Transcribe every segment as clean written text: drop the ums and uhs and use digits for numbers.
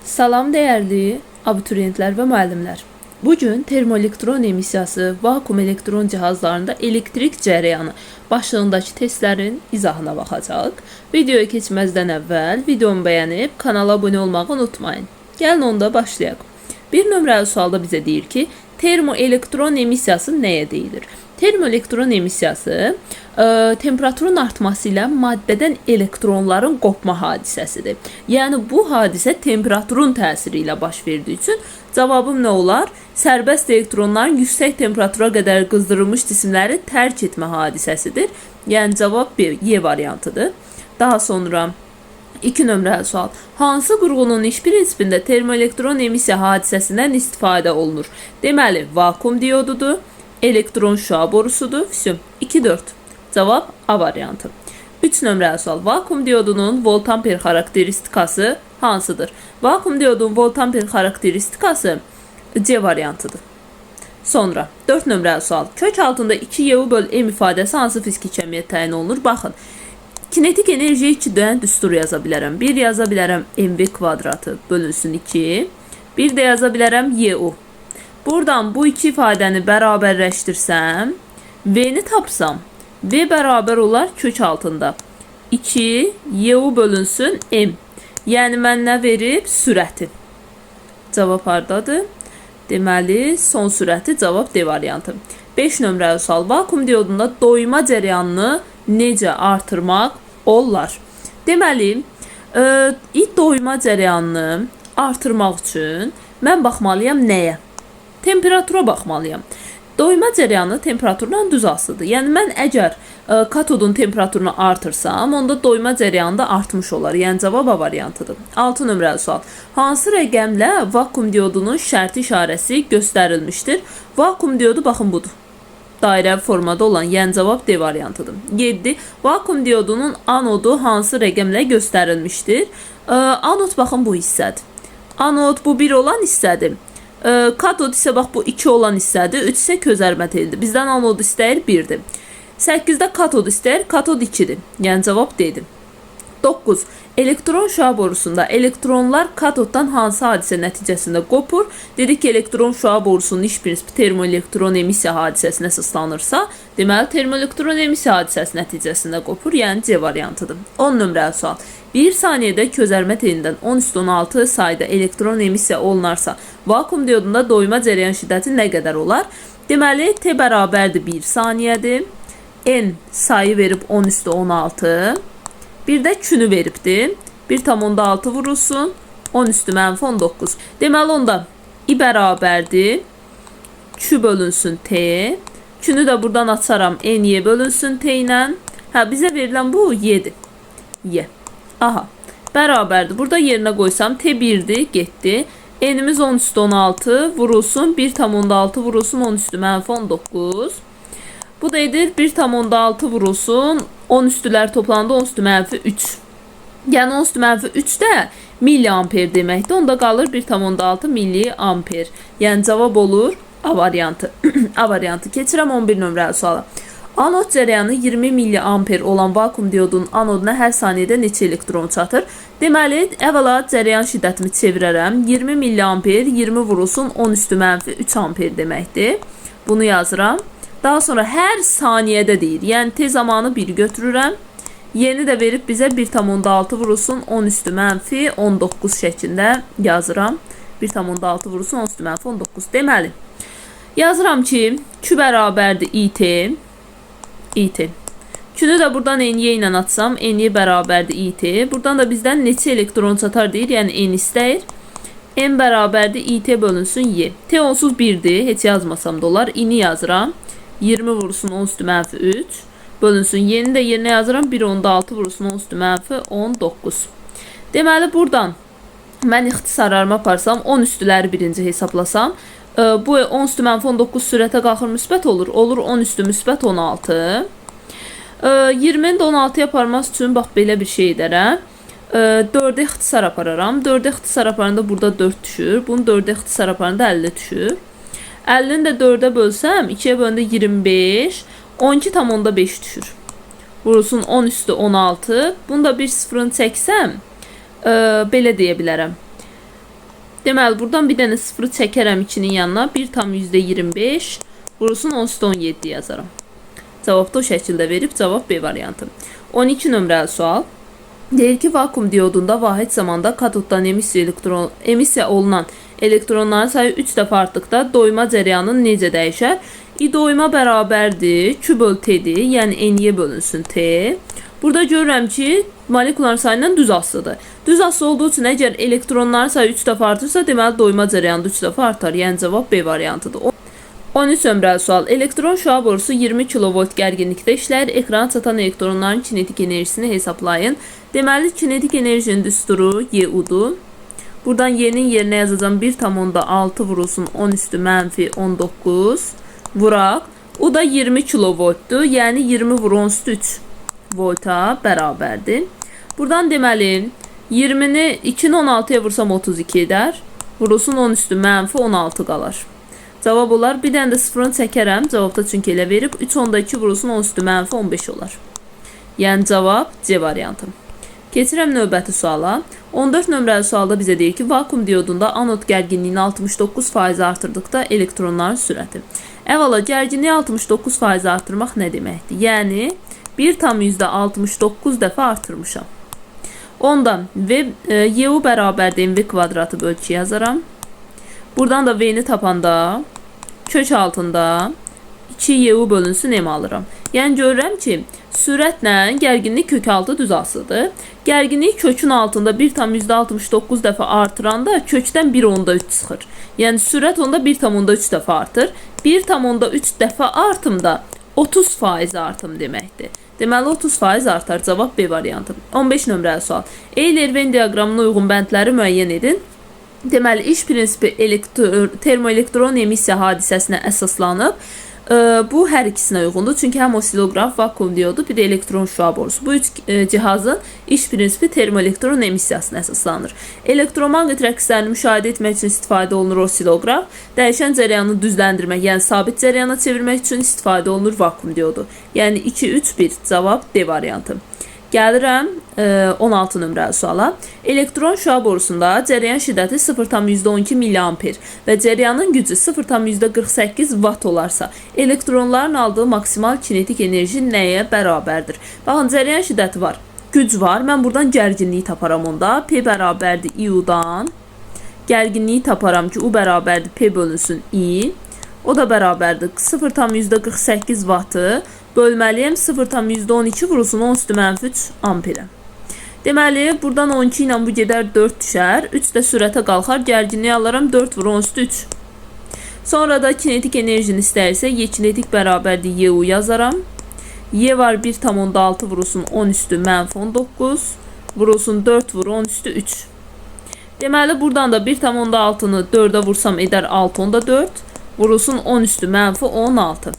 Salam değerli abituriyentler ve müəllimlər. Bugün termoelektron emissiyası vakum elektron cihazlarında elektrik cərəyanı başlığındakı testlərin izahına baxacaq. Videoya keçməzdən əvvəl videomu bəyənib kanala abunə olmağı unutmayın. Gəlin onda başlayaq. Bir nömrəli sualda bizə deyir ki, termoelektron emissiyası nəyə deyilir? Termoelektron emissiyası temperaturun artması ilə maddədən elektronların qopma hadisəsidir. Yəni bu hadisə temperaturun təsiri ilə baş verdiyi üçün cavabım nə olar? Sərbəst elektronların yüksək temperatura qədər qızdırılmış cisimləri tərk etmə hadisəsidir. Yəni cavab B, Y variantıdır. Daha sonra 2 nömrəli sual. Hansı qurğunun iş prinsipində termoelektron emissiya hadisəsindən istifadə olunur? Deməli, vakum diodudur, elektron şüa borusudur. 2-4. Cavab A variantı. 3 nömrəli sual. Vakum diodunun voltamper xarakteristikası hansıdır? Vakum diodunun voltamper xarakteristikası C variantıdır. Sonra 4 nömrəli sual. Kök altında 2U böl M ifadəsi hansı fiziki kəmiyyət təyin olunur? Baxın. Kinetik enerjiyə 2 dönən düstur yaza bilərəm. 1 yaza bilərəm mv kvadratı bölünsün 2. Bir də yaza bilərəm YU. Buradan bu iki ifadəni bərabərləşdirsəm, V'ni tapsam, V bərabər olar kök altında 2 YU bölünsün M. Yəni mən nə verib? Sürəti. Cavab hardadır? Deməli, son sürəti cavab D variantı. 5 nömrəli sual. Vakum diodunda doyma cərəyanını necə artırmaq olar? Deməli, doyma cərəyanını artırmaq üçün mən baxmalıyam nəyə? Temperatura baxmalıyam. Doyma cərəyanı temperaturdan düz asılıdır. Yəni mən əgər katodun temperaturunu artırsam, onda doyma cərəyanı da artmış olar. Yəni cavab A variantıdır. 6 nömrəli sual. Hansı rəqəmlə vakum diodunun şərti işarəsi göstərilmişdir? Vakum diodu baxın budur. Dairəvi formada olan, yəni cavab D variantıdır. 7. Vakum diodunun anodu hansı rəqəmlə göstərilmişdir? Anod baxın bu hissədir. Anod bu 1 olan hissədir. Katod isə bax bu 2 olan hissədir. 3 isə közərmə telidir. Bizdən anod istəyir 1'dir. 8'də katod istəyir. Katod 2'dir. Yəni cavab D'dir. 9. Elektron şüa borusunda elektronlar katoddan hansı hadisə nəticəsində qopur? Dedik ki, elektron şüa borusunun iş prinsipi termoelektron emissiya hadisəsinə əsaslanırsa, deməli termoelektron emissiya hadisəsi nəticəsində qopur. Yəni C variantıdır. 10 nömrəli sual. 1 saniyədə közərmə telindən 10⁻16 sayda elektron emissiya olunarsa, vakum diodunda doyma cərəyan şiddəti nə qədər olar? Deməli, T bərabərdir 1 saniyədir. N sayı verib 10⁻16. Bir də künü veribdir. 1,6 vurulsun 10⁻19. Deməli onda I bərabərdir. Q bölünsün T. Künü də buradan açaram. NY bölünsün T ilə. Bizə verilən bu Y'dir. Y. Aha. Bərabərdir. Burada yerinə qoysam T 1'dir, getdi. N'imiz 10⁻16 vurulsun 1,6 vurulsun 10⁻19. Bu da edir 1,6 vurulsun 10 üstülər toplandı 10⁻3. Yəni 10⁻3 də milliamper deməkdir. Onda qalır 1,6 milliamper. Yəni cavab olur A variantı. A variantı. Keçirəm 11 nömrəli suala. Anod cərəyanı 20 milliamper olan vakum diodunun anoduna hər saniyədə neçə elektron çatır? Deməli, əvvəla cərəyan şiddətimi çevirərəm. 20 milliamper 20 vurulsun 10⁻3 amper deməkdir. Bunu yazıram. Daha sonra hər saniyədə deyir. Yəni T zamanı 1 götürürəm. Yeni də verib bizə 1,6 vurulsun 10⁻19 şəklində yazıram. 1,6 vurulsun 10⁻19. Deməli, yazıram ki, Q bərabərdir IT. IT. Q'nü də buradan NY ilə atsam, NY bərabərdir IT. Buradan da bizdən neçə elektron çatar deyir, yəni N istəyir. N bərabərdir IT bölünsün Y. T onsuz 1'dir, heç yazmasam da olar. İni yazıram. 20 vurulsun 10⁻3 bölünsün. Yeni də yerinə yazıram. 1,6 vurulsun 10⁻19. Deməli, buradan mən ixtisarlarımı aparsam, 10 üstüləri birinci hesablasam, bu 10⁻19 sürətə qalxır müsbət olur. Olur 10 üstü müsbət 16. 20'ni də 16'ya aparmaq üçün bax belə bir şey edərəm. 4'e ixtisar apararam. 4'e ixtisar aparanda burada 4 düşür. Bunu 4'e ixtisar aparanda 50 düşür. 50'ni də 4'e bölsəm, 2'ye böləndə 25. 12,5 düşür. Vurulsun 10 üstü 16. Bunu da bir sıfırını çəksəm, belə deyə bilərəm. Deməli, buradan bir dənə sıfırı çəkərəm 2-nin yanına. 1 tam %25 vurulsun 10 üstü 17 yazaram. Cavabda o şəkildə verib, cavab B variantı. 12 nömrəli sual. Deyir ki, vakum diodunda vahid zamanda katoddan emissiya olunan elektronların sayı 3 dəfə artdıqda doyma cərəyanı necə dəyişər? I doyma bərabərdir, Q böl T'dir, yəni N'ye bölünsün T. Burada görürəm ki, molekülların sayından düz asılıdır. Düz asılı olduğu üçün əgər elektronların sayı 3 dəfə artırsa, deməli doyma cərəyanı 3 dəfə artar. Yəni cavab B variantıdır. 13 nömrəli sual. Elektron şüa borusu 20 kilovolt gərginlikdə işləyir. Ekrana çatan elektronların kinetik enerjisini hesablayın. Deməli, kinetik enerjinin düsturu YU-dur. Buradan Y'nin yerinə yazacağım 1,6 vurulsun 10 üstü mənfi 19 vuraq. O da 20 kilovoltdur. Yəni 20 vur 10 üstü 3 volta bərabərdir. Buradan deməli 20-ni 2-ni 16-ya vursam 32 edər. Vurulsun 10 üstü mənfi 16 qalar. Cavab olar. Bir dənə də sıfırını çəkərəm. Cavabda çünki elə verib. 3 onda 2 vurulsun 10 üstü mənfi 15 olar. Yəni cavab C variantı. Keçirəm növbəti suala. 14 nömrəli sualda bizə deyir ki, vakum diodunda anod gərginliyini 69% artırdıqda elektronların sürəti. Əvvəla gərginliyi 69% artırmaq nə deməkdir? Yəni 1,69 dəfə artırmışam. Ondan YU bərabərdir MV kvadratı böl 2 yazaram. Buradan da V'ni tapanda kök altında 2YU bölünsün M alıram. Yəni görürəm ki, sürətlə gərginlik kök altı düz asılıdır. Gərginlik kökün altında 1,69 dəfə artıranda kökdən 1,3 çıxır. Yəni sürət onda 1,3 dəfə artır. 1,3 dəfə artımda 30% artım deməkdir. Deməli 30% artar. Cavab B variantı. 15 nömrəli sual. Euler Venn diaqramına uyğun bəndləri müəyyən edin. Deməli, iş prinsipi termoelektron emissiya hadisəsinə əsaslanıb. Bu hər ikisinə uyğundur. Çünki həm osiloqraf, vakum diodu, bir də elektron şüa borusu. Bu üç cihazın iş prinsipi termoelektron emissiyasına əsaslanır. Elektromaqnit rəqslərini müşahidə etmək üçün istifadə olunur osiloqraf. Dəyişən cərəyanı düzləndirmək, yəni sabit cərəyana çevirmək üçün istifadə olunur vakum diodu. Yəni 2, 3, 1. Cavab D variantı. Gəlirəm 16 nömrəli suala. Elektron şüa borusunda cərəyan şiddəti 0,12 mA və cərəyanın gücü 0,48 Watt olarsa, elektronların aldığı maksimal kinetik enerji nəyə bərabərdir? Baxın, cərəyan şiddəti var, güc var. Mən buradan gərginliyi taparam onda. P bərabərdir I-U-dan. Gərginliyi taparam ki, U bərabərdir P bölünsün I. O da bərabərdir 0,48 Wattı bölməliyəm 0,12 vurulsun 10 üstü mənfi 3 amperə. Deməli, buradan 12 ilə bu gedər 4 düşər. 3 də sürətə qalxar. Gərginliyi alaram 4 vur 10 üstü 3. Sonra da kinetik enerjini istərsə, Y kinetik bərabərdir YU yazaram. Y var 1,6 vurulsun 10 üstü mənfi 19 vurulsun 4 vur 10 üstü 3. Deməli, buradan da 1,6-nı 4-ə vursam edər 6 onda 4 vurulsun 10 üstü mənfi 16.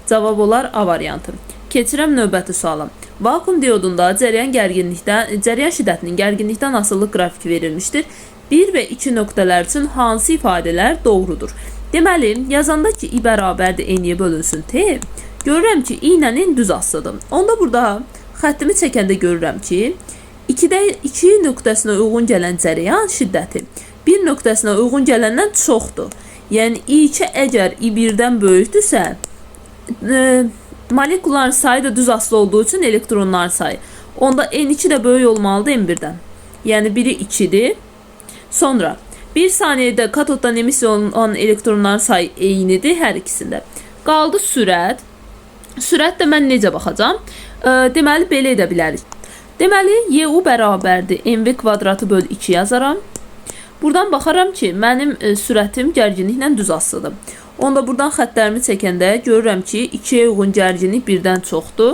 Cavab olar A variantı. Keçirəm növbəti suala. Vakum diodunda cərəyan şiddətinin gərginlikdən asılılıq qrafiki verilmişdir. 1 və 2 nöqtələr üçün hansı ifadələr doğrudur? Deməli, yazanda ki, I bərabərdir N'ye bölünsün T, görürəm ki, I ilə N düz asılıdır. Onda burada xəttimi çəkəndə görürəm ki, 2 nöqtəsinə uyğun gələn cərəyan şiddəti 1 nöqtəsinə uyğun gələndən çoxdur. Yəni, I2 əgər I1-dən böyükdürsə, molekülların sayı da düz asılı olduğu üçün elektronların sayı. Onda N2 də böyük olmalıdır M1-dən. Yəni biri 2-dir. Sonra 1 saniyədə katoddan emissiya olunan elektronların sayı eynidir hər ikisində. Qaldı sürət. Sürətdə mən necə baxacam? Deməli, belə edə bilərik. Deməli, YU bərabərdir MV kvadratı böl 2 yazaram. Buradan baxaram ki, mənim sürətim gərginliklə düz asılıdır. Onda buradan xəttlərimi çəkəndə görürəm ki, 2-yə uyğun gərginlik 1-dən çoxdur.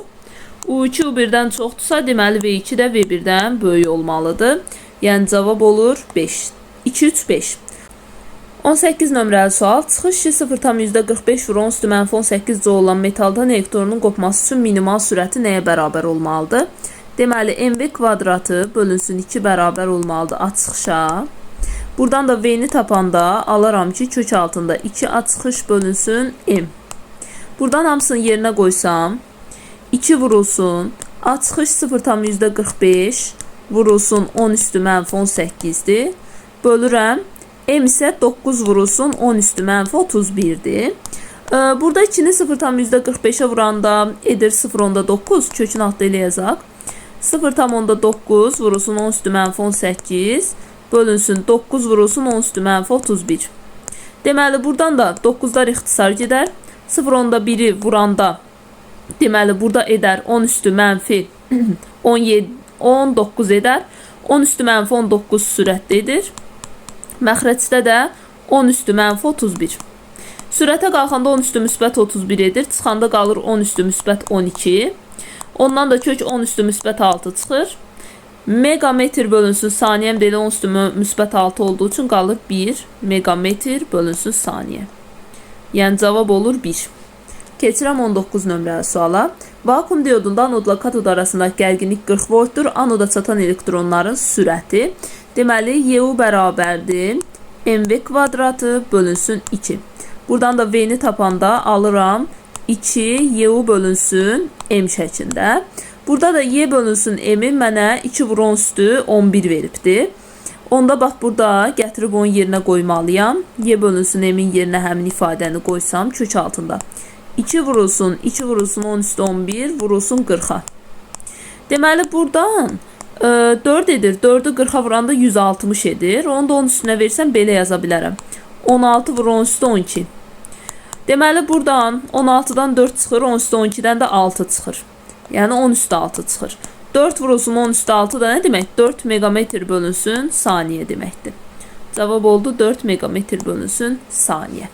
U2 U1-dən çoxdursa, deməli V2 də V1-dən böyük olmalıdır. Yəni cavab olur 5. 2, 3, 5. 18 nömrəli sual. Çıxış işi 0,45 vur 10 üstü mənfi 18 olan metaldan elektronun qopması üçün minimal sürəti nəyə bərabər olmalıdır? Deməli, MV kvadratı bölünsün 2 bərabər olmalıdır açıqışa. Buradan da V'ni tapanda alaram ki, kök altında 2 açıq bölünsün M. Buradan hamısını yerinə qoysam, 2 vurulsun, açıq 0,45 vurulsun 10 üstü mənfi 18'dir. Bölürəm, M isə 9 vurulsun 10 üstü mənfi 31'dir. Burada 2'ni 0,45'e vuranda edir 0,9. Kökün altında elə yazaq. 0,9 vurulsun 10 üstü mənfi 18 bölünsün 9 vurulsun 10 üstü mənfi 31. Deməli buradan da 9'lar ixtisar gedər. 0,1'i vuranda deməli burada edər 10 üstü mənfi 19 edər. 10 üstü mənfi 19 sürətdə edir. Məxrəcdə də 10 üstü mənfi 31. Sürətə qalxanda 10 üstü müsbət 31 edir. Çıxanda qalır 10 üstü müsbət 12. Ondan da kök 10 üstü müsbət 6 çıxır. Megametr bölünsün saniyə də elə 10 üstü müsbət 6 olduğu üçün qalır 1 megametr bölünsün saniyə. Yəni cavab olur 1. Keçirəm 19 nömrəli suala. Vakuum diodunda anodla katod arasındakı gərginlik 40 voltdur. Anoda çatan elektronların sürəti. Deməli, YU bərabərdir. MV kvadratı bölünsün 2. Buradan da V'ni tapanda alıram 2 YU bölünsün M şəklində. Burada da Y bölünsün M'i mənə 2 vur 10 üstü 11 veribdir. Onda bax burada gətirib onun yerinə qoymalıyam. Y bölünsün M'in yerinə həmin ifadəni qoysam kök altında. 2 vurulsun 10 üstü 11 vurulsun 40'a. Deməli buradan 4 edir. 4'ü 40'a vuranda 160 edir. Onu da 10 üstünə versəm belə yaza bilərəm. 16 vur 10 üstü 12. Deməli buradan 16'dan 4 çıxır, 10 üstü 12'dən də 6 çıxır. Yəni 10 üstü 6 çıxır. 4 vurulsun 10 üstü 6 da nə demək? 4 megametr bölünsün saniyə deməkdir. Cavab oldu 4 megametr bölünsün saniyə.